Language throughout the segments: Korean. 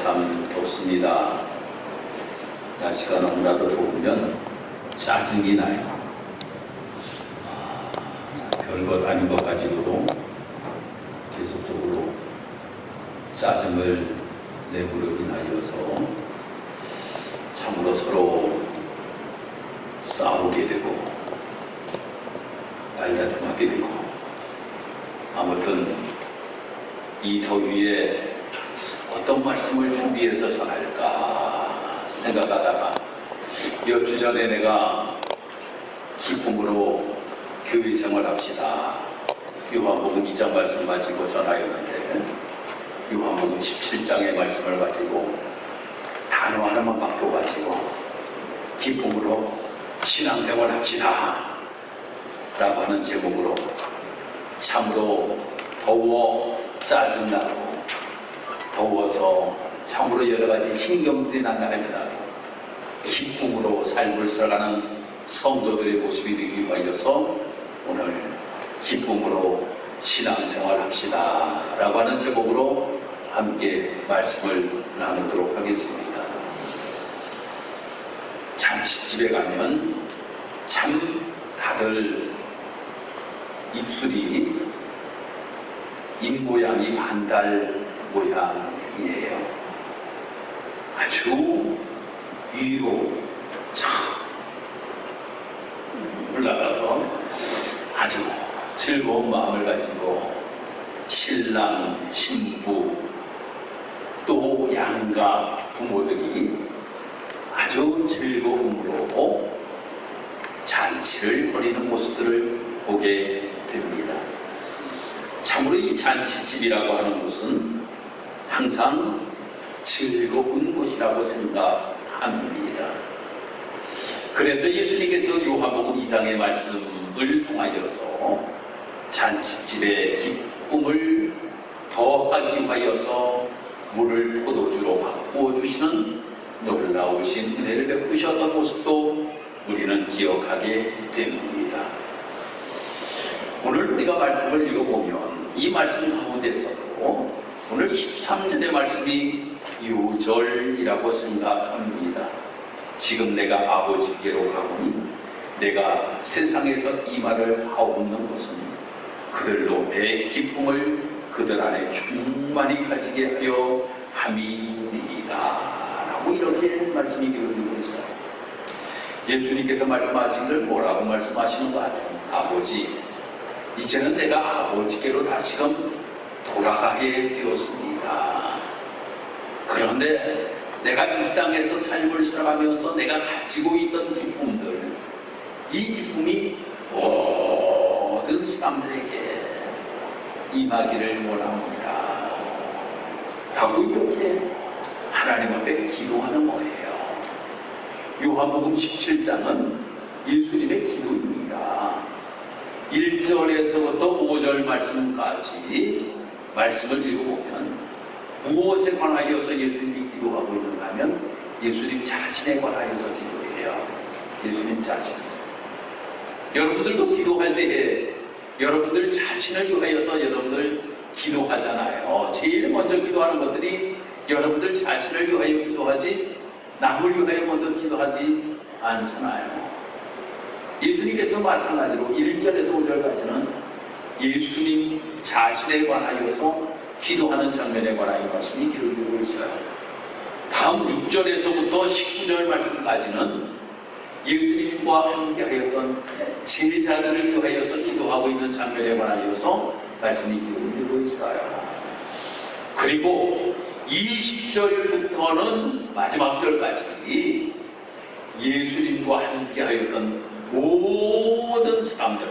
참 덥습니다. 날씨가 너무나도 더우면 짜증이 나요. 별것 아닌 것 가지고도 계속적으로 짜증을 내므로 인하여서 참으로 서로 싸우게 되고 말다툼하게 되고, 아무튼 이 더위에 어떤 말씀을 준비해서 전할까 생각하다가 몇 주 전에 내가 기쁨으로 교회 생활합시다, 요한복음 2장 말씀 가지고 전하였는데, 요한복음 17장의 말씀을 가지고 단어 하나만 바꿔가지고 기쁨으로 신앙생활 합시다 라고 하는 제목으로, 참으로 더워 짜증나고 더워서 참으로 여러가지 신경들이 난다 할지라도 기쁨으로 삶을 살아가는 성도들의 모습이 되기 위하여서 오늘 기쁨으로 신앙생활 합시다 라고 하는 제목으로 함께 말씀을 나누도록 하겠습니다. 잔치집에 가면 참 다들 입술이 입모양이 반달 모양이에요. 아주 위로 참 올라가서 아주 즐거운 마음을 가지고 신랑, 신부, 또 양가 부모들이 아주 즐거움으로 잔치를 벌이는 모습들을 보게 됩니다. 참으로 이 잔치집이라고 하는 곳은 항상 즐거운 곳이라고 생각합니다. 그래서 예수님께서 요한복음 2장의 말씀을 통하여서 잔치집의 기쁨을 더하기 위하여서 물을 포도주로 바꾸어 주시는 놀라우신 은혜를 베푸셨던 모습도 우리는 기억하게 됩니다. 오늘 우리가 말씀을 읽어보면 이 말씀 가운데서도 오늘 13절의 말씀이 요절이라고 생각합니다. 지금 내가 아버지께로 가보니 내가 세상에서 이 말을 하옵는 것은 그들로 내 기쁨을 그들 안에 충만히 가지게 하려 함이니이다 라고 이렇게 말씀이 기록되고 있어요. 예수님께서 말씀하신 걸 뭐라고 말씀하시는가 하면, 아버지, 이제는 내가 아버지께로 다시금 돌아가게 되었습니다. 그런데 내가 이 땅에서 삶을 살아가면서 내가 가지고 있던 기쁨들, 이 기쁨이 모든 사람들에게 임하기를 원합니다 라고 이렇게 하나님 앞에 기도하는 거예요. 요한복음 17장은 예수님의 기도입니다. 1절에서부터 5절 말씀까지 말씀을 읽어보면 무엇에 관하여서 예수님이 기도하고 있는가 하면 예수님 자신에 관하여서 기도해요. 예수님 자신. 여러분들도 기도할 때에 여러분들 자신을 위하여서 여러분들 기도하잖아요. 제일 먼저 기도하는 것들이 여러분들 자신을 위하여 기도하지 남을 위하여 먼저 기도하지 않잖아요. 예수님께서 마찬가지로 1절에서 5절까지는 예수님 자신에 관하여서 기도하는 장면에 관하여 말씀이 기록되고 있어요. 다음 6절에서부터 19절 말씀까지는 예수님과 함께하였던 제자들을 위하여서 기도하고 있는 장면에 관하여서 말씀이 기록이 되고 있어요. 그리고 20절부터는 마지막 절까지 예수님과 함께하였던 모든 사람들,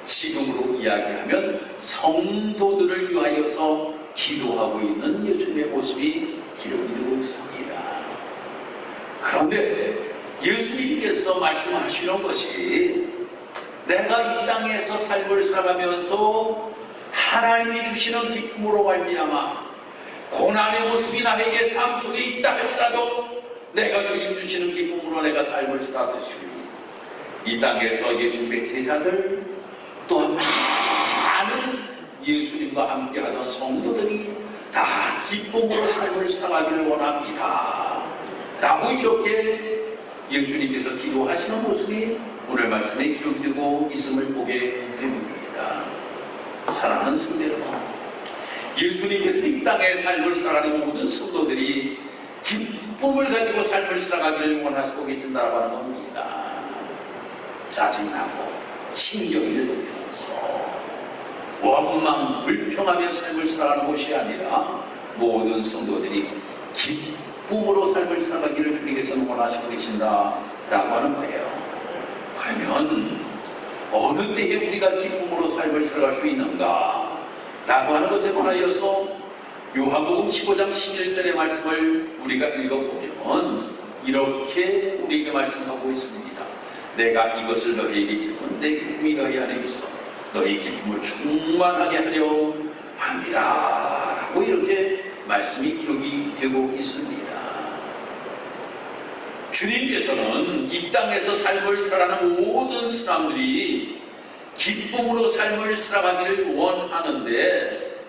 지금으로 이야기하면 성도들을 위하여서 기도하고 있는 예수님의 모습이 기록이 되고 있습니다. 그런데 예수님께서 말씀하시는 것이 내가 이 땅에서 삶을 살아가면서 하나님이 주시는 기쁨으로 말미암아 고난의 모습이 나에게 삶 속에 있다 할지라도 내가 주님 주시는 기쁨으로 내가 삶을 살아가시니 이 땅에서 예수님의 제자들 또한 많은 예수님과 함께하던 성도들이 다 기쁨으로 삶을 살아가기를 원합니다. 라고 이렇게 예수님께서 기도하시는 모습이 오늘 말씀에 기록되고 있음을 보게 됩니다. 사랑하는 성도 여러분, 예수님께서 이 땅의 삶을 살아가는 모든 성도들이 기쁨을 가지고 삶을 살아가기를 원하시고 계신다라고 하는 겁니다. 짜증나고 신경을 내면서 원망 불평하며 삶을 살아가는 것이 아니라 모든 성도들이 기쁨으로 삶을 살아가기를 주님께서는 원하시고 계신다라고 하는 거예요. 그러면 어느 때에 우리가 기쁨으로 삶을 살아갈 수 있는가 라고 하는 것에 관하여서 요한복음 15장 11절의 말씀을 우리가 읽어보면 이렇게 우리에게 말씀하고 있습니다. 내가 이것을 너희에게 이루면 내 기쁨이 너희 안에 있어 너희 기쁨을 충만하게 하려 함이라 라고 이렇게 말씀이 기록이 되고 있습니다. 주님께서는 이 땅에서 삶을 살아가는 모든 사람들이 기쁨으로 삶을 살아가기를 원하는데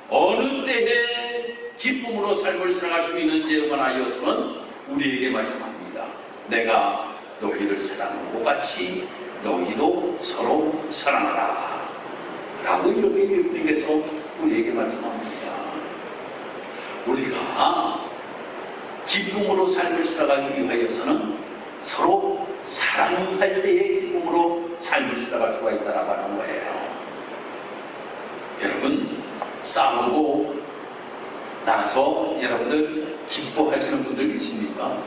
어느 때에 기쁨으로 삶을 살아갈 수 있는지에 관하여서는 우리에게 말씀합니다. 내가 너희를 사랑한 것 같이 너희도 서로 사랑하라 라고 이렇게 예수님께서 우리에게 말씀합니다. 우리가 기쁨으로 삶을 살아가기 위하여서는 서로 사랑할 때의 기쁨으로 삶을 살아갈 수가 있다라고 하는 거예요. 여러분, 싸우고 나서 여러분들 기뻐하시는 분들 계십니까?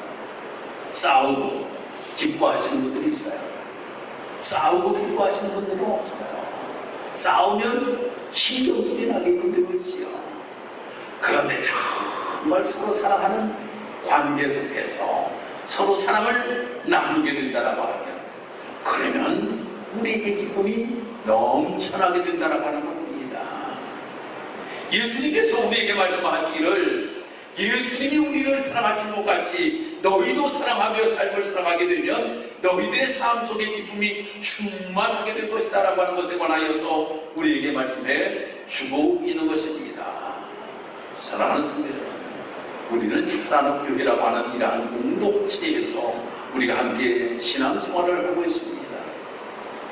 싸우고 기뻐하시는 분들이 있어요. 싸우고 기뻐하시는 분들은 없어요. 싸우면 신경질이 나게끔 되고 있지요. 그런데 정말 서로 사랑하는 관계 속에서 서로 사랑을 나누게 된다라고 하면 그러면 우리에게 기쁨이 넘쳐나게 된다라고 하는 겁니다. 예수님께서 우리에게 말씀하시기를 예수님이 우리를 사랑하신 것 같이 너희도 사랑하며 삶을 살아가게 되면 너희들의 삶 속에 기쁨이 충만하게 될 것이다 라고 하는 것에 관하여서 우리에게 말씀해 주고 있는 것입니다. 사랑하는 성도 여러분, 우리는 축산업교회라고 하는 이러한 공동체에서 우리가 함께 신앙생활을 하고 있습니다.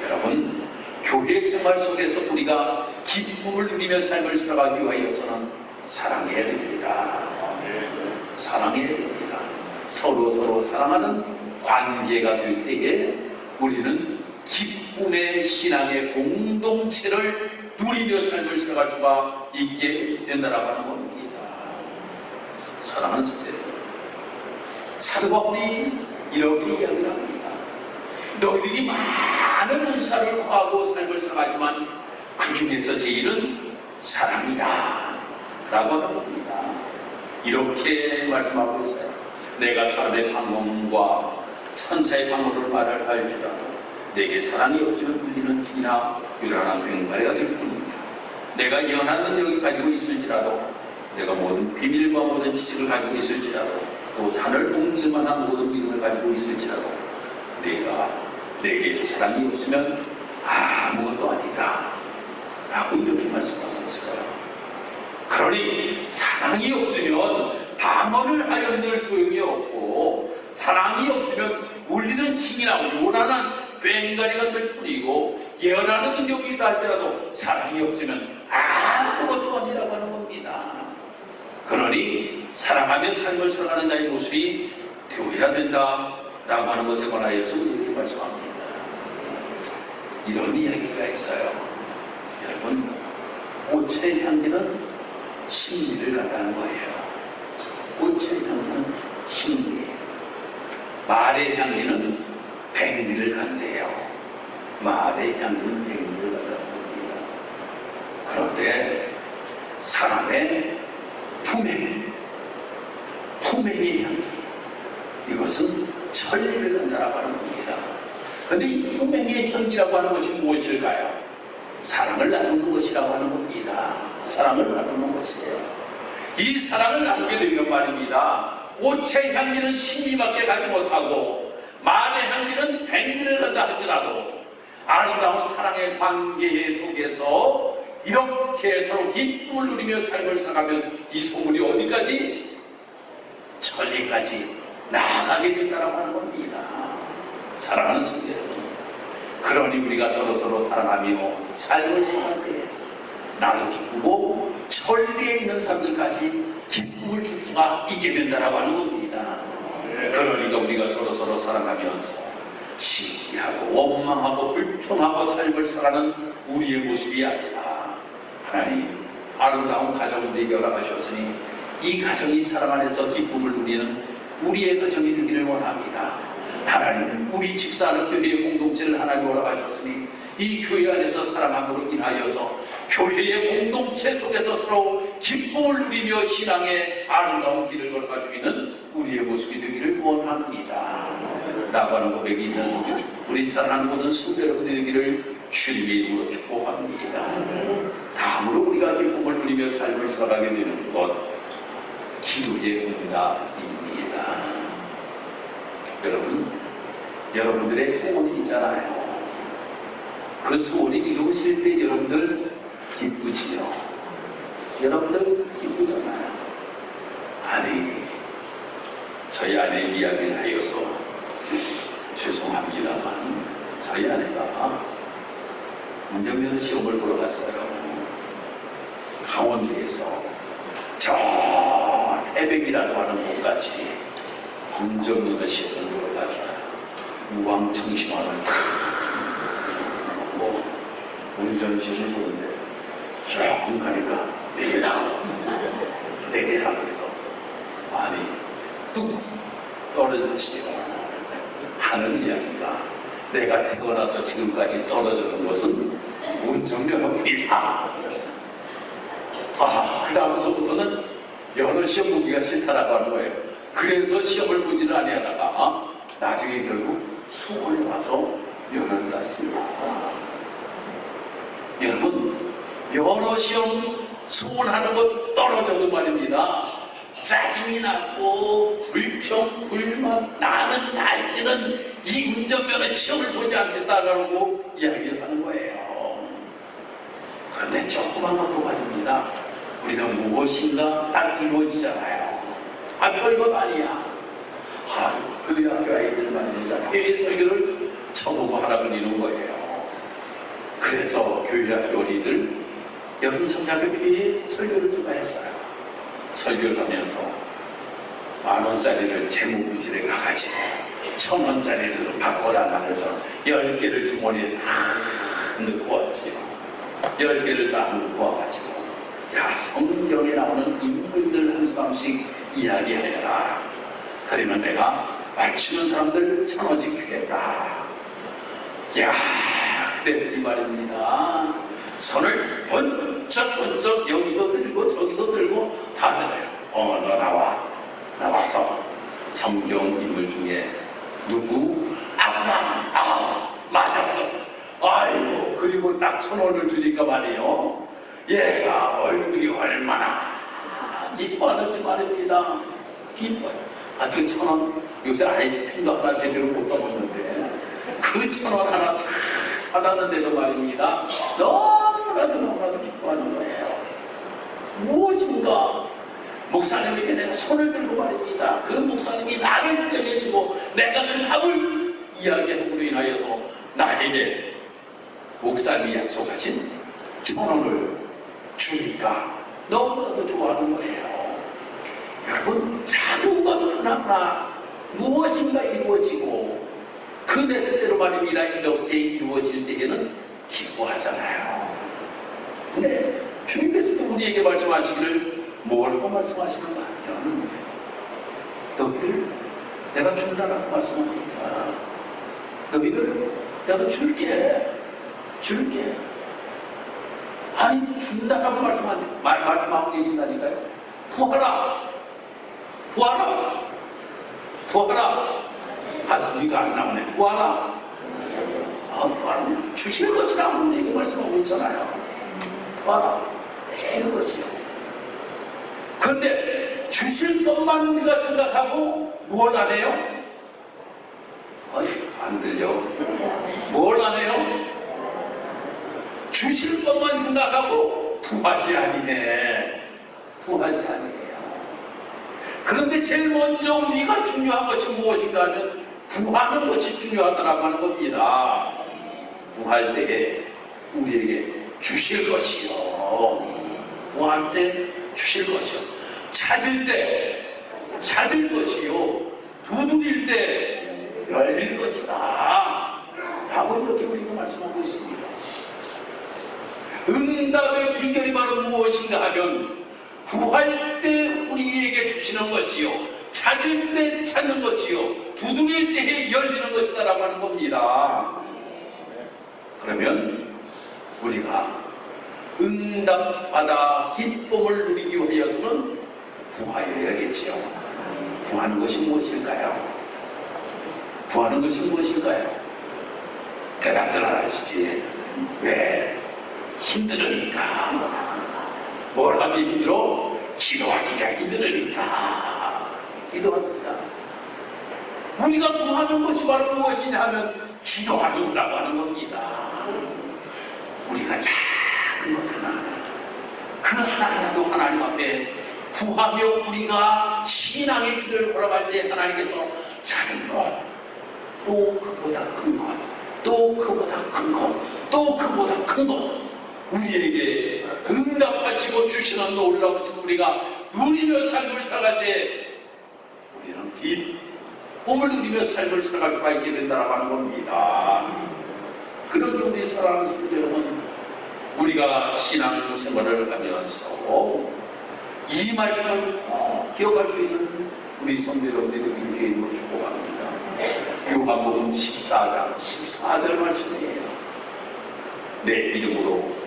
여러분, 교회 생활 속에서 우리가 기쁨을 누리며 삶을 살아가기 위하여서는 사랑해야 됩니다. 사랑해야 됩니다. 서로 사랑하는 관계가 될 때에 우리는 기쁨의 신앙의 공동체를 누리며 삶을 살아갈 수가 있게 된다라고 하는 겁니다. 사랑하는 성도 여러분, 사도 바울이 이렇게 이야기를 합니다. 너희들이 많은 은사를 구하고 삶을 살아가지만 그 중에서 제일은 사랑이다 라고 하는 겁니다. 이렇게 말씀하고 있어요. 내가 사람의 방언과 천사의 방언을 말을 할지라도 내게 사랑이 없으면 울리는 진이나 요란한 괭과리가 될 뿐입니다. 내가 연한 능력을 가지고 있을지라도 내가 모든 비밀과 모든 지식을 가지고 있을지라도 또 산을 옮길 만한 모든 믿음을 가지고 있을지라도 내게 사랑이 없으면 아무것도 아니다 라고 이렇게 말씀하고 있어요. 그러니 사랑이 없으면 방언을 하여늘 소용이 없고 사랑이 없으면 울리는 징이나 요란한 괭가리가 될 뿐이고 예언하는 능력이 있다 할지라도 사랑이 없으면 아무것도 아니라고 하는 겁니다. 그러니 사랑하며 삶을 살아가는 자의 모습이 되어야 된다라고 하는 것에 관하여서 이렇게 말씀합니다. 이런 이야기가 있어요. 여러분, 꽃의 향기는 신비를 갖다는 거예요. 꽃의 향기는 신비예요. 말의 향기는 백리를 간대요. 말의 향기는 백리를 갖다는 겁니다. 그런데 사람의 품행의 향기, 이것은 천리를 간다라고 하는 겁니다. 그런데 이 품행의 향기라고 하는 것이 무엇일까요? 사랑을 나누는 것이라고 하는 겁니다. 사랑을 나누는 것이에요. 이 사랑을 나누게 되면 말입니다. 꽃의 향기는 신비밖에 가지 못하고 말의 향기는 백리를 간다 할지라도 아름다운 사랑의 관계 속에서 이렇게 서로 기쁨을 누리며 삶을 살아가면 이 소문이 어디까지? 천리까지 나아가게 된다고 하는 겁니다. 사랑하는 성도 여러분, 그러니 우리가 서로 사랑하며 삶을 살아갈 때 나도 기쁘고 천리에 있는 사람들까지 기쁨을 줄 수가 있게 된다고 하는 겁니다. 그러니까 우리가 서로 사랑하면서 시기하고 원망하고 불평하고 삶을 살아가는 우리의 모습이 아니라 하나님 아름다운 가정을 우리에게 허락하셨으니 이 가정이 사랑 안에서 기쁨을 누리는 우리의 가정이 되기를 원합니다. 하나님 우리 직사하는 교회의 공동체를 하나님 허락하셨으니 이 교회 안에서 사랑함으로 인하여서 교회의 공동체 속에서 서로 기쁨을 누리며 신앙의 아름다운 길을 걸어갈 수 있는 우리의 모습이 되기를 원합니다. 라고 하는 고백이 있는 우리 사랑하는 모든 성도 여러분의 되기를 주님의 이름으로 축복합니다. 다음으로 우리가 기쁨을 누리며 삶을 살아가게 되는 것, 기도의 응답입니다. 여러분, 여러분들의 소원이 있잖아요. 그 소원이 이루어질 때 여러분들 기쁘지요? 여러분들 기쁘잖아요. 아니, 저희 아내 이야기를 하여서 죄송합니다만 저희 아내가 운전면허 시험을 보러 갔어요. 강원도에서 저 태백이라고 하는 곳까지 운전면허 시험을 보러 갔어요. 우왕청심환을 먹고 운전시험을 보는데 조금 가니까 내리라고 그래서 아니 뚝 떨어졌지요. 하는 이야기가 내가 태어나서 지금까지 떨어졌던 것은 운전면허뿐이다. 그 다음서부터는 면허 시험 보기가 싫다라고 하는 거예요. 그래서 시험을 보지를 아니하다가 나중에 결국 수원에 와서 면허를 땄습니다. 여러분, 면허 시험 수원하는 것 떨어져도 말입니다. 짜증이 나고 불평, 불만 나는 달지는 이 운전면허 시험을 보지 않겠다라고 이야기를 하는 거예요. 그런데 조그만 것도 말입니다. 우리가 무엇인가 딱 이루어지잖아요. 별것 아니야. 교회 학교 아이들 말입니다. 교회 설교를 쳐보고 하라고 이는 거예요. 그래서 교회 학교 어린이들 여름 성장교 교회에 설교를 좀 했어요. 설교를 하면서 10,000원짜리를 재무부실에 가가지고 1,000원짜리를 바꿔달라 그래서 10개를 주머니에 다 넣고 왔지요. 10개를 다 넣고 와가지고 야, 성경에 나오는 인물들 한 사람씩 이야기하여라. 그러면 내가 맞추는 사람들 1,000원씩 주겠다. 야, 그랬더니 말입니다. 손을 번쩍번쩍 여기서 들고 저기서 들고 다 들어요. 너 나와서 성경 인물 중에 누구? 아브라함. 맞아서 아이고, 그리고 딱 1,000원을 주니까 말이에요. 얘가 얼굴이 얼마나 기뻐하는지 말입니다. 기뻐요. 그 1,000원 요새 아이스크림도 하나 제대로 못 사먹는데 그 1,000원 하나 받았는데도 말입니다. 너무나도 기뻐하는 거예요. 무엇인가 목사님에게 내가 손을 들고 말입니다. 그 목사님이 나를 정해주고 내가 그 답을 이야기함으로 인하여서 나에게 목사님이 약속하신 1,000원을 주니까 너무나도 좋아하는 거예요. 여러분, 작은 것 하나하나 무엇인가 이루어지고 그 내 뜻대로 말입니다. 이렇게 이루어질 때에는 기뻐하잖아요. 근데 주님께서도 우리에게 말씀하시기를 뭐라고 말씀하시는가 하면 너희들 내가 준다라고 말씀합니다. 너희들 내가 줄게. 아니 준다라고 말씀하고 계신다니까요. 구하라. 네가 안 나오네. 구하라. 구하라면 주실 것이라고 우리에게 말씀하고 있잖아요. 구하라. 주실 것이요. 그런데 주실 것만 우리가 생각하고 뭘 안 해요? 안 들려. 뭘 안 해요? 주실 것만 생각하고 구하지 아니네. 구하지 아니에요. 그런데 제일 먼저 우리가 중요한 것이 무엇인가 하면 구하는 것이 중요하다고 하는 겁니다. 구할 때 우리에게 주실 것이요. 구할 때 주실 것이요. 찾을 때 찾을 것이요. 두드릴 때 열릴 것이다. 라고 이렇게 우리가 말씀하고 있습니다. 응답의 비결이 바로 무엇인가 하면 구할 때 우리에게 주시는 것이요. 찾을 때 찾는 것이요. 두드릴 때 열리는 것이다 라고 하는 겁니다. 그러면 우리가 응답받아 기쁨을 누리기 위해서는 구하여야겠지요. 구하는 것이 무엇일까요? 구하는 것이 무엇일까요? 대답들 안 하시지. 왜? 힘들으니까. 뭘 하기 힘들어? 기도하기가 힘들으니까. 기도합니다. 우리가 구하는 것이 바로 무엇이냐 하면 기도하는다고 하는 겁니다. 우리가 작은 것 하나하나, 그 하나하나도 하나님 앞에 구하며 우리가 신앙의 길을 걸어갈 때 하나님께서 작은 것, 또 그보다 큰 것, 또 그보다 큰 것, 또 그보다 큰 것, 우리에게 응답하시고 주시는 놀라우신 우리가 누리며 삶을 살아갈 때 우리는 기쁨을 누리며 삶을 살아갈 수가 있게 된다고 하는 겁니다. 그렇게 우리 사랑하는 성도 여러분, 우리가 신앙생활을 하면서 이 말씀을 꼭 기억할 수 있는 우리 성도 여러분들에게 주님으로 축복합니다. 요한복음 14장 14절 말씀이에요. 내 이름으로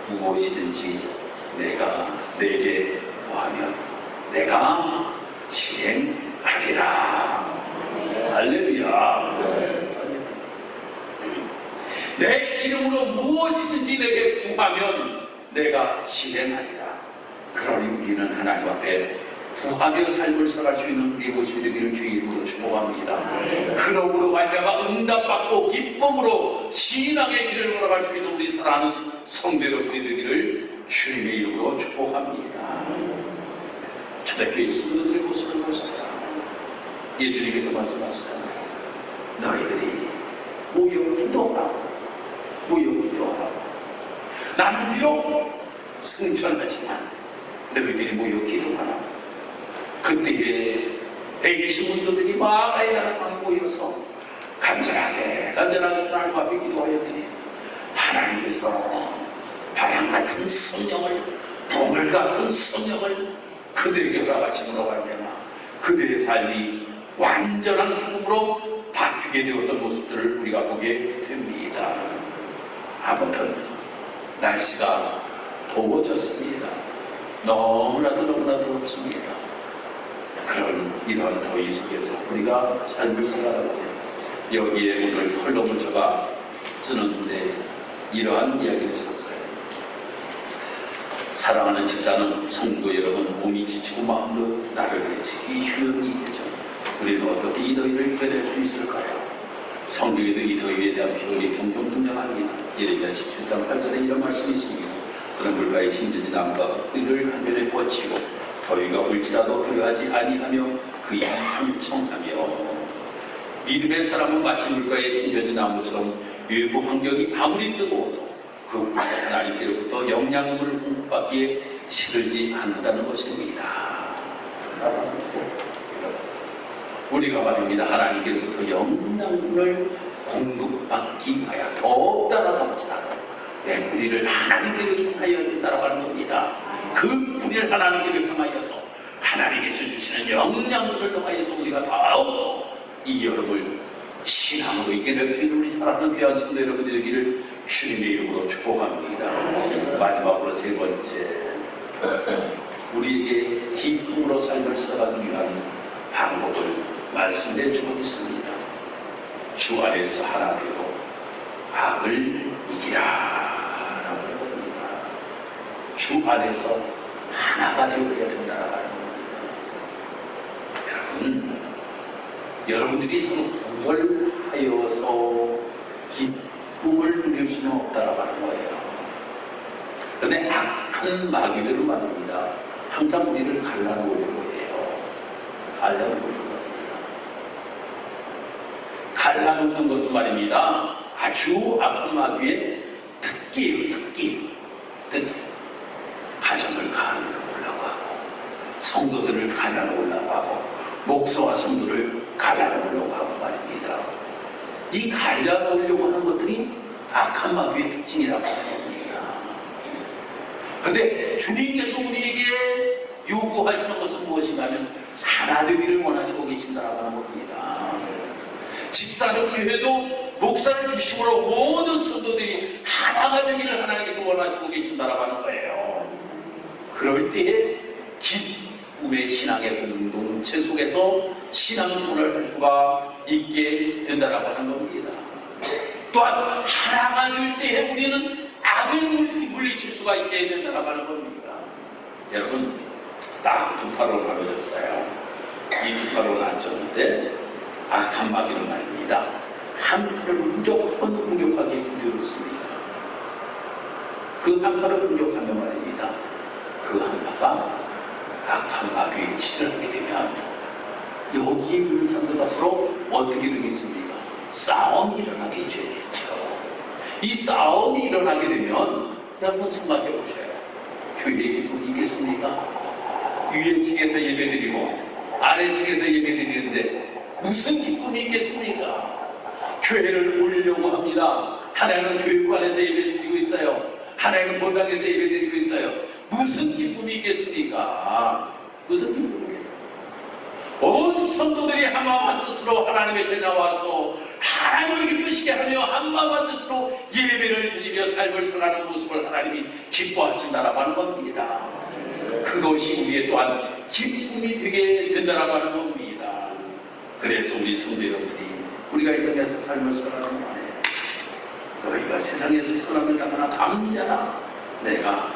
무엇이든지 내가 내게 구하면 내가 실행하리라. 할렐루야. 내 이름으로 무엇이든지 내게 구하면 내가 실행하리라. 그러니 우리는 하나님 앞에 구하며 삶을 살아갈 수 있는 우리 모습이 되기를 주의 이름으로 축복합니다. 그러므로 말미암아 응답받고 기쁨으로 신앙의 길을 걸어갈 수 있는 우리 사랑하는 성도 여러분이 되기를 주님의 이름으로 축복합니다. 초대교회 성도들의 모습을 보세요. 예수님께서 말씀하시잖아요. 너희들이 모여 기도하라고. 모여 기도하라고. 나는 비록 승천하지만 너희들이 모여 기도하라고. 그때에 120문도들이 마가의 나라 땅에 모여서 간절하게 하나님 앞에 기도하였더니 하나님께서 바람 같은 성령을, 봉을 같은 성령을 그들에게 허락하심으로 말미암아 그들의 삶이 완전한 기쁨으로 바뀌게 되었던 모습들을 우리가 보게 됩니다. 아무튼 날씨가 더워졌습니다. 너무나도 덥습니다. 이런 더위 속에서 우리가 삶을 살아가고 여기에 오늘 컬럼을 제가 쓰는데 이러한 이야기를 썼어요. 사랑하는 집사는 성도 여러분, 몸이 지치고 마음도 나른해지기 쉬운 일이죠. 우리는 어떻게 이 더위를 이겨낼 수 있을까요? 성경에도 이 더위에 대한 표현이 종종 등장합니다. 예레미야 17장 8절에 이런 말씀이 있습니다. 그런 물가에 심겨진 나무가 흙을 한 면에 뻗치고 더위가 올지라도 두려워하지 아니하며 그 입이 청청하며. 믿음의 사람은 마치 물가에 심겨진 나무처럼 외부 환경이 아무리 뜨거워도 그 하나님께로부터 영양분을 공급받기에 시들지 않는다는 것입니다. 우리가 말입니다. 하나님께로부터 영양분을 공급받기 위하여 덥다라도 할지라도 내 뿌리를 하나님께로 향하여 된다라고 하는 겁니다. 그 뿌리를 하나님께로 향하여서 하나님께서 주시는 영양분을 통하여서 우리가 더욱더 이 여름을 신앙으로 이겨낼 수 있는 우리 사랑하는 귀한 성도 여러분들 되기를 주님의 이름으로 축복합니다. 마지막으로 세 번째, 우리에게 기쁨으로 삶을 살아가기 위한 방법을 말씀해 주고 있습니다. 주 안에서 하나 되어 악을 이기라 라고 하는 겁니다. 주 안에서 하나가 되어야 된다라고 하는 겁니다. 여러분들이 서로 구별하여서 기쁨을 누릴 수는 없다라고 하는 거예요. 악한 마귀들은 말입니다. 항상 우리를 갈라놓으려고 해요. 갈라놓으려고 합니다. 갈라놓는 것은 말입니다. 아주 악한 마귀의 특기예요. 특기. 가정을 갈라놓으려고 하고, 성도들을 갈라놓으려고 하고, 목사와 성도를 갈라놓으려고 하고 말입니다. 이 갈라놓으려고 하는 것들이 악한 마귀의 특징이라고 하는 겁니다. 그런데 주님께서 우리에게 요구하시는 것은 무엇인가 하면 하나 되기를 원하시고 계신다라고 하는 겁니다. 직사역교회도 목사를 중심으로 모든 성도들이 하나가 되기를 하나님께서 원하시고 계신다라고 하는 거예요. 그럴 때에 기쁨의 신앙의 공동체 속에서 신앙생활을 할 수가 있게 된다라고 하는 겁니다. 또한 하나가 될 때에 우리는 악을 물리칠 수가 있게 된다라고 하는 겁니다. 여러분, 딱 두 파로 나눠졌어요. 이 두 파로 나눠졌는데 악한 마귀는 말입니다. 한 팔을 무조건 공격하게 되었습니다. 그 한 팔을 공격하면 말입니다. 그 한 파가 악한 마귀의 짓을 하게 되면 여기 있는 사람들과 서로 어떻게 되겠습니까? 싸움이 일어나게 되겠죠. 이 싸움이 일어나게 되면 여러분 생각해 보세요. 교회의 기쁨이 있겠습니까? 위에 층에서 예배드리고 아래 층에서 예배드리는데 무슨 기쁨이 있겠습니까? 교회를 올리려고 합니다. 하나는 교육관에서 예배드리고 있어요. 하나는 본당에서 예배드리고 있어요. 무슨 기쁨이 있겠습니까? 무슨 기쁨이 있겠습니까? 온 성도들이 한마음 한뜻으로 하나님의 전에 나와서 하나님을 기쁘시게 하며 한마음 한뜻으로 예배를 드리며 삶을 살아가는 모습을 하나님이 기뻐하신다라고 하는 겁니다. 그것이 우리의 또한 기쁨이 되게 된다라고 하는 겁니다. 그래서 우리 성도 여러분들이 우리가 이 땅에서 삶을 살아가는 거예요. 너희가 세상에서 태어나면 당하나 담자라 내가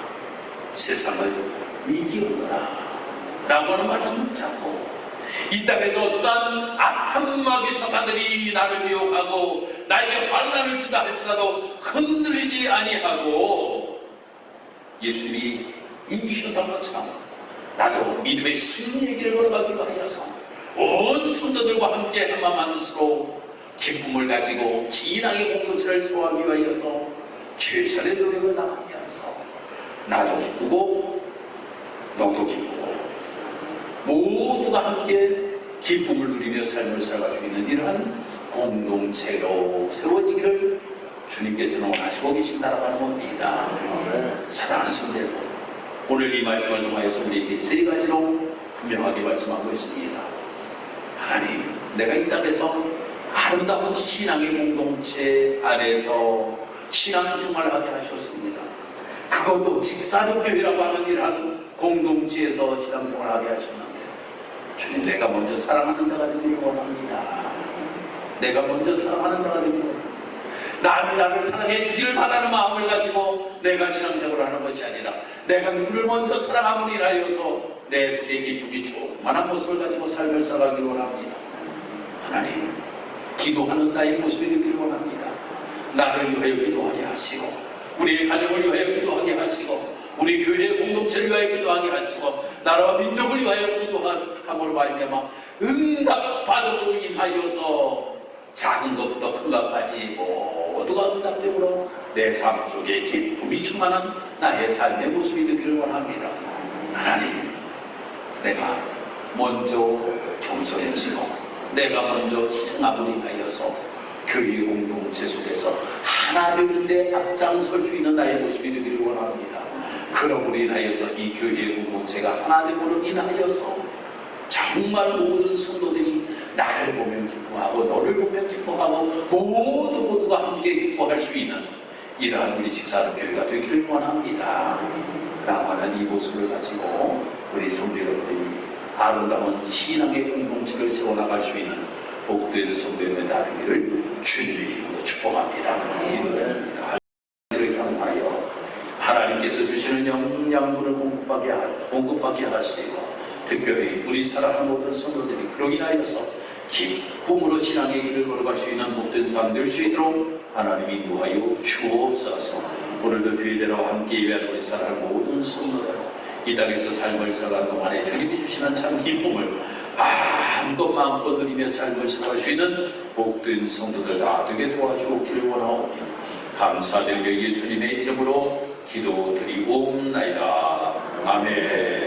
세상을 이기었노라 라고 하는 말씀을 붙잡고 이 땅에서 어떤 악한 마귀 사탄들이 나를 미혹하고 나에게 환난을 준다 할지라도 흔들리지 아니하고 예수님이 이기셨던 것처럼 나도 믿음의 승리의 길을 걸어가기 위하여서 온 성도들과 함께 한마음 한뜻으로 기쁨을 가지고 신앙의 공동체를 세워가기 위하여서 최선의 노력을 다하면서 나도 기쁘고 너도 기쁘고 모두가 함께 기쁨을 누리며 삶을 살아갈 수 있는 이러한 공동체로 세워지기를 주님께서는 원하시고 계신다라고 하는 겁니다. 사랑하는 성도 여러분, 오늘 이 말씀을 통하여서 우리에게 세 가지로 분명하게 말씀하고 있습니다. 하나님, 내가 이 땅에서 아름다운 신앙의 공동체 안에서 신앙생활을 하게 하셨습니다. 그것도 직사역교회라고 하는 이러한 공동체에서 신앙생활을 하게 하셨는데 주님, 내가 먼저 사랑하는 자가 되기를 원합니다. 내가 먼저 사랑하는 자가 되기를 원합니다. 남이 나를 사랑해 주기를 바라는 마음을 가지고 내가 신앙생활을 하는 것이 아니라 내가 누구를 먼저 사랑함을 인하여서 내 속에 기쁨이 충만한 모습을 가지고 삶을 살아가기를 원합니다. 하나님, 기도하는 나의 모습이 되기를 원합니다. 나를 위하여 기도하게 하시고 우리의 가정을 위하여 기도하게 하시고 우리 교회의 공동체를 위하여 기도하게 하시고 나라와 민족을 위하여 기도함으로 말미암아 응답받음으로 인하여서 작은 것부터 큰 것까지 모두가 응답됨으로 내 삶 속에 기쁨이 충만한 나의 삶의 모습이 되기를 원합니다. 하나님, 내가 먼저 겸손해지고 내가 먼저 희생함을 인하여서 교회 공동체 속에서 하나 되는데 앞장설 수 있는 나의 모습이 되기를 원합니다. 그러므로 인하여서 이 교회 공동체가 하나 됨으로 인하여서 정말 모든 성도들이 나를 보면 기뻐하고 너를 보면 기뻐하고 모두가 함께 기뻐할 수 있는 이러한 우리 직사역교회가 되기를 원합니다. 라고 하는 이 모습을 가지고 우리 성도 여러분들이 아름다운 신앙의 공동체를 세워나갈 수 있는 복된 성도의 다 되기를 주님의 이름으로 축복합니다. 기도드립니다. 이를 향하여 하나님께서 주시는 영양분을 공급받게 하시고 특별히 우리 사랑하는 모든 성도들이 그로 인하여서 기쁨으로 신앙의 길을 걸어갈 수 있는 복된 삶 될 수 있도록 하나님이 인도하여 주옵소서. 오늘도 주의대로 함께 예배하는 우리 사랑하는 모든 성도들 이 땅에서 삶을 살아가는 동안에 주님이 주시는 참 기쁨을 마음껏 누리며 삶을 살아갈 수 있는 복된 성도들 다 되게 도와주옵기를 원하오며 감사드리며 예수님의 이름으로 기도드리옵나이다. 아멘.